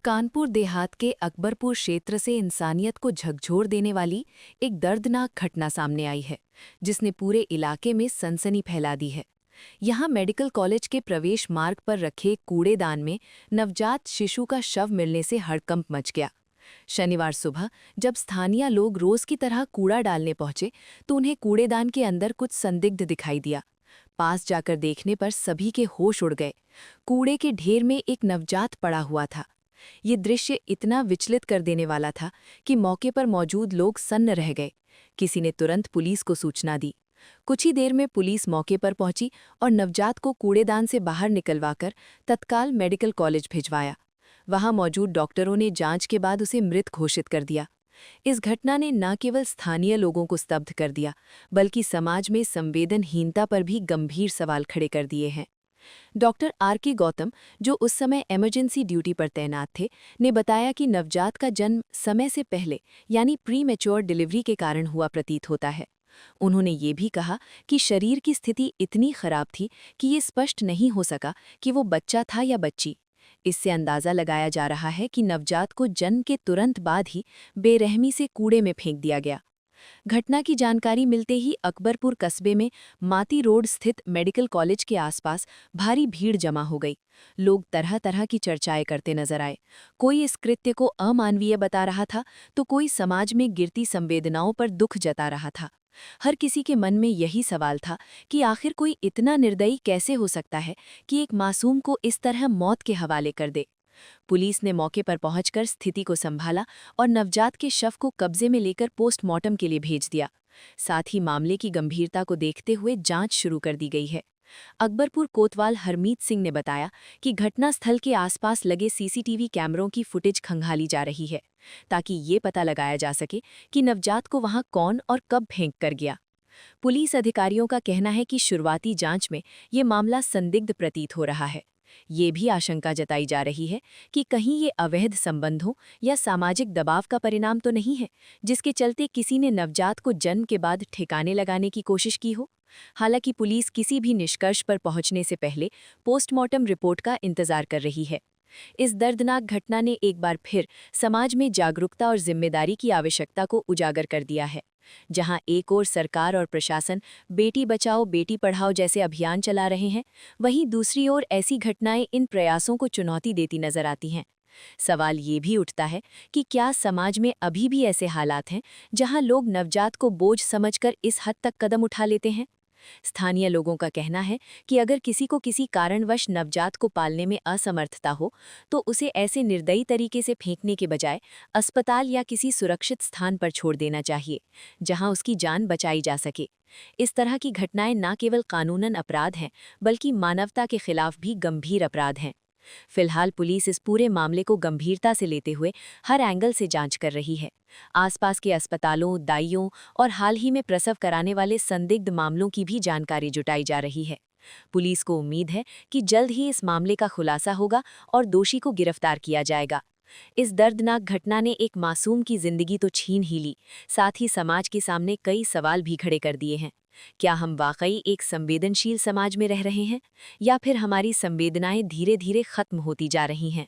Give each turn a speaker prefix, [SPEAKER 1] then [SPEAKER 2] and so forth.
[SPEAKER 1] कानपुर देहात के अकबरपुर क्षेत्र से इंसानियत को झकझोर देने वाली एक दर्दनाक घटना सामने आई है, जिसने पूरे इलाके में सनसनी फैला दी है। यहाँ मेडिकल कॉलेज के प्रवेश मार्ग पर रखे कूड़ेदान में नवजात शिशु का शव मिलने से हड़कंप मच गया। शनिवार सुबह जब स्थानीय लोग रोज की तरह कूड़ा डालने पहुंचे, तो उन्हें कूड़ेदान के अंदर कुछ संदिग्ध दिखाई दिया। पास जाकर देखने पर सभी के होश उड़ गए। कूड़े के ढेर में एक नवजात पड़ा हुआ था। ये दृश्य इतना विचलित कर देने वाला था कि मौके पर मौजूद लोग सन्न रह गए। किसी ने तुरंत पुलिस को सूचना दी। कुछ ही देर में पुलिस मौके पर पहुंची और नवजात को कूड़ेदान से बाहर निकलवाकर तत्काल मेडिकल कॉलेज भिजवाया। वहां मौजूद डॉक्टरों ने जांच के बाद उसे मृत घोषित कर दिया। इस घटना ने न केवल स्थानीय लोगों को स्तब्ध कर दिया, बल्कि समाज में संवेदनहीनता पर भी गंभीर सवाल खड़े कर दिए हैं। Doctor R K. गौतम, जो उस समय इमरजेंसी ड्यूटी पर तैनात थे, ने बताया कि नवजात का जन्म समय से पहले यानी प्री मैच्योर डिलीवरी के कारण हुआ प्रतीत होता है। उन्होंने ये भी कहा कि शरीर की स्थिति इतनी खराब थी कि ये स्पष्ट नहीं हो सका कि वो बच्चा था या बच्ची। इससे अंदाजा लगाया जा रहा है कि नवजात को जन्म के तुरंत बाद ही बेरहमी से कूड़े में फेंक दिया गया। घटना की जानकारी मिलते ही अकबरपुर कस्बे में माती रोड स्थित मेडिकल कॉलेज के आसपास भारी भीड़ जमा हो गई। लोग तरह तरह की चर्चाएं करते नजर आए। कोई इस कृत्य को अमानवीय बता रहा था, तो कोई समाज में गिरती संवेदनाओं पर दुख जता रहा था। हर किसी के मन में यही सवाल था कि आखिर कोई इतना निर्दयी कैसे हो सकता है कि एक मासूम को इस तरह मौत के हवाले कर दे। पुलिस ने मौके पर पहुंचकर स्थिति को संभाला और नवजात के शव को कब्जे में लेकर पोस्टमार्टम के लिए भेज दिया। साथ ही मामले की गंभीरता को देखते हुए जांच शुरू कर दी गई है। अकबरपुर कोतवाल हरमीत सिंह ने बताया कि घटनास्थल के आसपास लगे सीसीटीवी कैमरों की फुटेज खंगाली जा रही है, ताकि ये पता लगाया जा सके कि नवजात को वहां कौन और कब फेंक कर गया। पुलिस अधिकारियों का कहना है कि शुरुआती जांच में ये मामला संदिग्ध प्रतीत हो रहा है। ये भी आशंका जताई जा रही है कि कहीं ये अवैध संबंधों या सामाजिक दबाव का परिणाम तो नहीं है, जिसके चलते किसी ने नवजात को जन्म के बाद ठिकाने लगाने की कोशिश की हो। हालांकि पुलिस किसी भी निष्कर्ष पर पहुंचने से पहले पोस्टमार्टम रिपोर्ट का इंतजार कर रही है। इस दर्दनाक घटना ने एक बार फिर समाज में जागरूकता और जिम्मेदारी की आवश्यकता को उजागर कर दिया है। जहां एक ओर सरकार और प्रशासन बेटी बचाओ बेटी पढ़ाओ जैसे अभियान चला रहे हैं, वहीं दूसरी ओर ऐसी घटनाएं इन प्रयासों को चुनौती देती नजर आती हैं। सवाल ये भी उठता है कि क्या समाज में अभी भी ऐसे हालात हैं जहां लोग नवजात को बोझ समझकर इस हद तक कदम उठा लेते हैं। स्थानीय लोगों का कहना है कि अगर किसी को किसी कारणवश नवजात को पालने में असमर्थता हो, तो उसे ऐसे निर्दयी तरीके से फेंकने के बजाय अस्पताल या किसी सुरक्षित स्थान पर छोड़ देना चाहिए, जहां उसकी जान बचाई जा सके। इस तरह की घटनाएं न केवल कानूनन अपराध हैं, बल्कि मानवता के खिलाफ भी गंभीर अपराध हैं। फिलहाल पुलिस इस पूरे मामले को गंभीरता से लेते हुए हर एंगल से जांच कर रही है। आसपास के अस्पतालों, दाइयों और हाल ही में प्रसव कराने वाले संदिग्ध मामलों की भी जानकारी जुटाई जा रही है। पुलिस को उम्मीद है कि जल्द ही इस मामले का खुलासा होगा और दोषी को गिरफ्तार किया जाएगा। इस दर्दनाक घटना ने एक मासूम की जिंदगी तो छीन ही ली, साथ ही समाज के सामने कई सवाल भी खड़े कर दिए हैं। क्या हम वाकई एक संवेदनशील समाज में रह रहे हैं, या फिर हमारी संवेदनाएं धीरे धीरे खत्म होती जा रही हैं?